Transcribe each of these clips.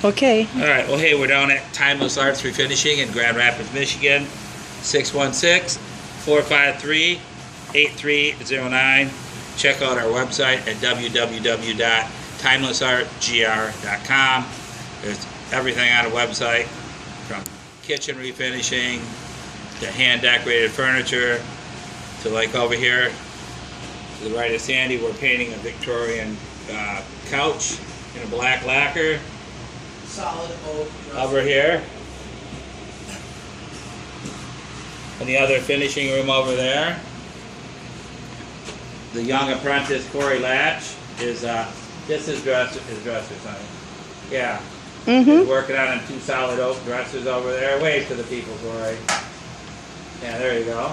Okay. All right. Well, hey, we're down at Timeless Arts Refinishing in Grand Rapids, Michigan. 616-453-8309. Check out our website at www.timelessartgr.com. There's everything on the website, from kitchen refinishing to hand decorated furniture to, like over here to the right of Sandy, we're painting a Victorian couch in a black lacquer. Solid oak. Over here. And the other finishing room over there. The young apprentice Corey Latch is this is dresser, sonny. Yeah. He's working on them 2 solid oak dressers over there. Wave to the people, Corey. Yeah, there you go.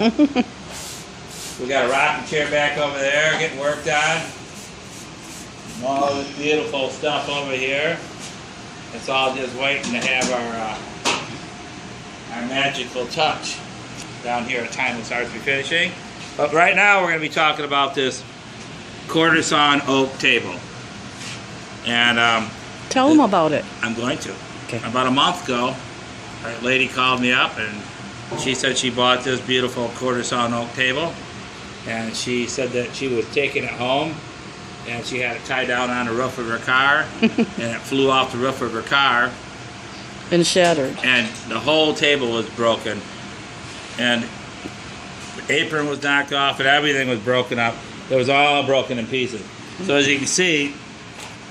We got a rocking chair back over there getting worked on. All this beautiful stuff over here. It's all just waiting to have our magical touch down here at Timeless Arts Refinishing. But right now we're going to be talking about this quarter sawn oak table. And Tell them about it. I'm going to. Okay. About a month ago, a lady called me up and she said she bought this beautiful quarter sawn oak table. And she said that she was taking it home and she had it tied down on the roof of her car and it flew off the roof of her car. And shattered. And the whole table was broken. And the apron was knocked off and everything was broken up. It was all broken in pieces. So as you can see,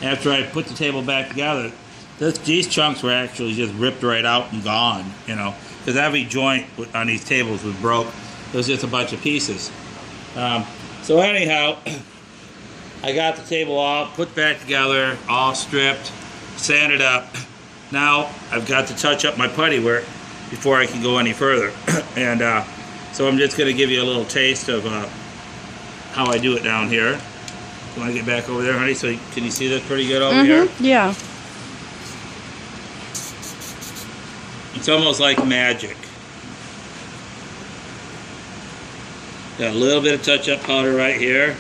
after I put the table back together, these chunks were actually just ripped right out and gone, you know, because every joint on these tables was broke. It was just a bunch of pieces. So anyhow, I got the table all put back together, all stripped, sanded up. Now I've got to touch up my putty work before I can go any further. And so I'm just going to give you a little taste of how I do it down here. You want to get back over there, honey? So can you see this pretty good over here? Yeah. It's almost like magic. Got a little bit of touch-up powder right here.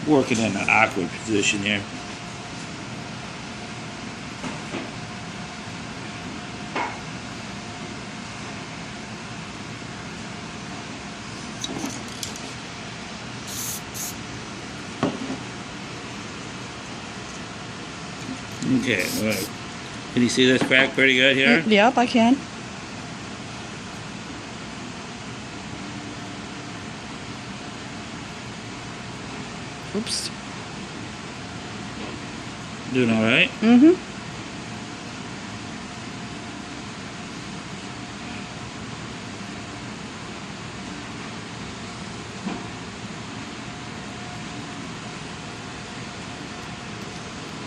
Working in an awkward position here. Okay, right. Can you see this crack pretty good here? Yep, I can. Oops. Doing all right?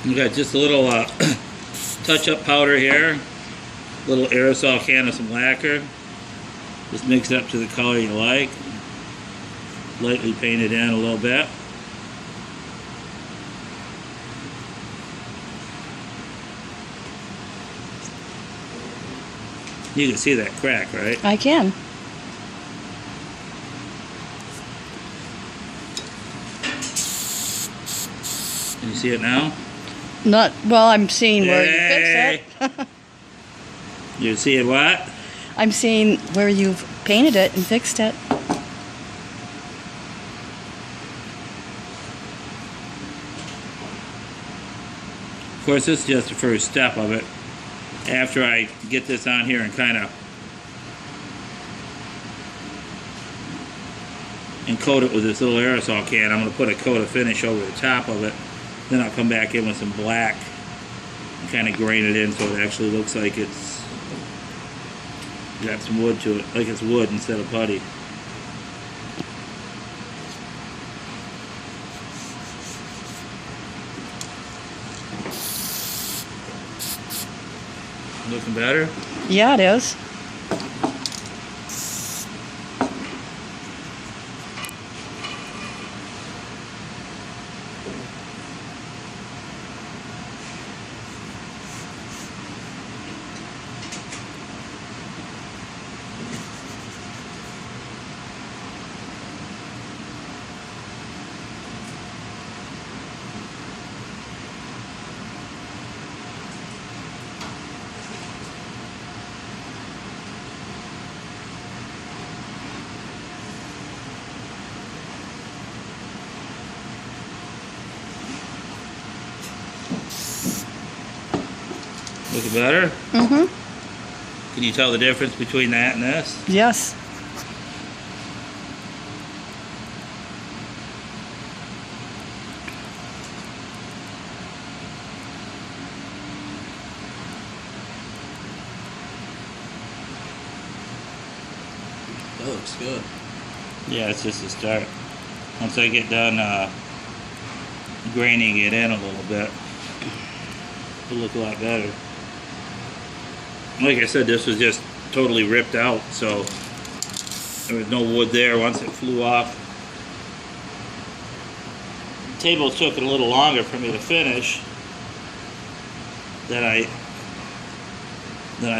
We got just a little touch-up powder here, a little aerosol can of some lacquer. Just mix it up to the color you like. Lightly paint it in a little bit. You can see that crack, right? I can. Can you see it now? Not well. I'm seeing where you fixed it. You see it what? I'm seeing where you've painted it and fixed it. Of course, this is just the first step of it. After I get this on here and kind of coat it with this little aerosol can, I'm going to put a coat of finish over the top of it. Then I'll come back in with some black and kind of grain it in so it actually looks like it's got some wood to it, like it's wood instead of putty. Looking better? Yeah, it is. Looking better? Mm-hmm. Can you tell the difference between that and this? Yes. That looks good. Yeah, it's just a start. Once I get done graining it in a little bit, it'll look a lot better. Like I said, this was just totally ripped out, so there was no wood there once it flew off. The table took it a little longer for me to finish than I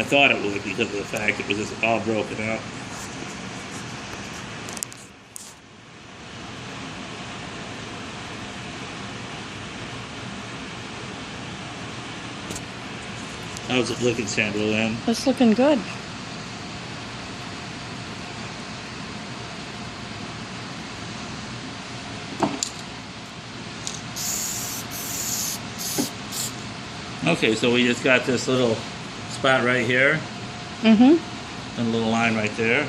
thought it would because of the fact it was just all broken out. How's it looking, Sandra Lynn? It's looking good. Okay, so we just got this little spot right here Mm-hmm. and a little line right there.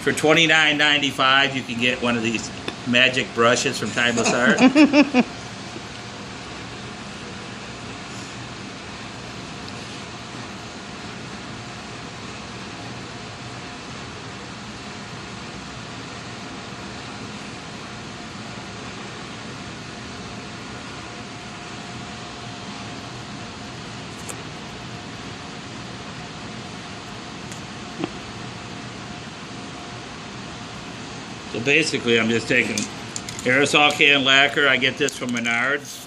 For $29.95, you can get one of these magic brushes from Timeless Art. So basically, I'm just taking aerosol can lacquer. I get this from Menards.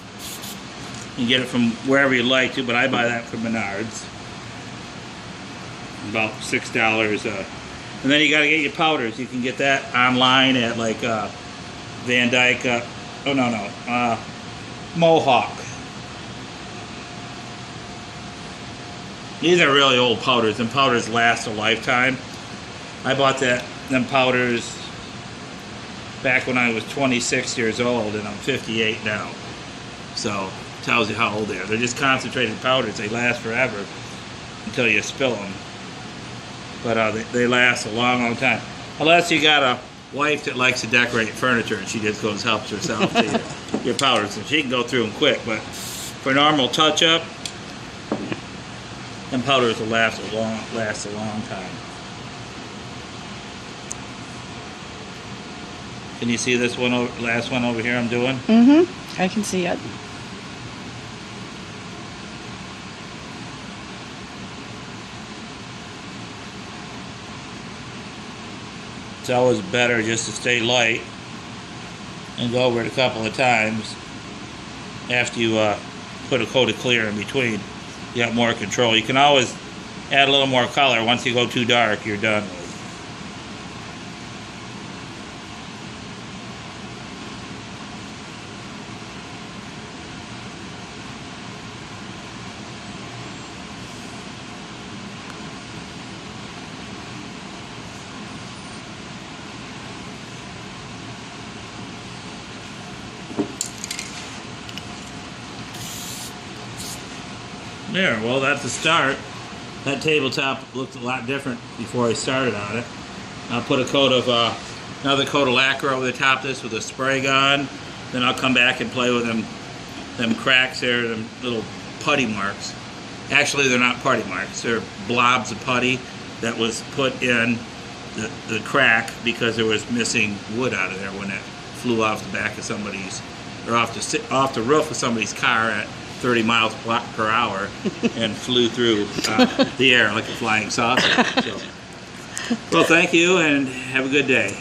You can get it from wherever you like to, but I buy that from Menards. About $6. And then you got to get your powders. You can get that online at like Van Dyke. Mohawk. These are really old powders, and powders last a lifetime. I bought them powders back when I was 26 years old, and I'm 58 now. So, tells you how old they are. They're just concentrated powders. They last forever until you spill them. But they last a long, long time. Unless you got a wife that likes to decorate furniture, and she just goes helps herself to your powders, and she can go through them quick. But for normal touch-up, them powders will last a long time. Can you see this one, last one over here I'm doing? Mm-hmm. I can see it. It's always better just to stay light and go over it a couple of times after you put a coat of clear in between. You got more control. You can always add a little more color. Once you go too dark, you're done. There, well, that's a start. That tabletop looked a lot different before I started on it. I'll put a coat of another coat of lacquer over the top of this with a spray gun. Then I'll come back and play with them cracks there, them little putty marks. Actually, they're not putty marks. They're blobs of putty that was put in the crack because there was missing wood out of there when it flew off the back of somebody's, or off the roof of somebody's car at 30 miles per hour and flew through the air like a flying saucer. So, well, thank you and have a good day.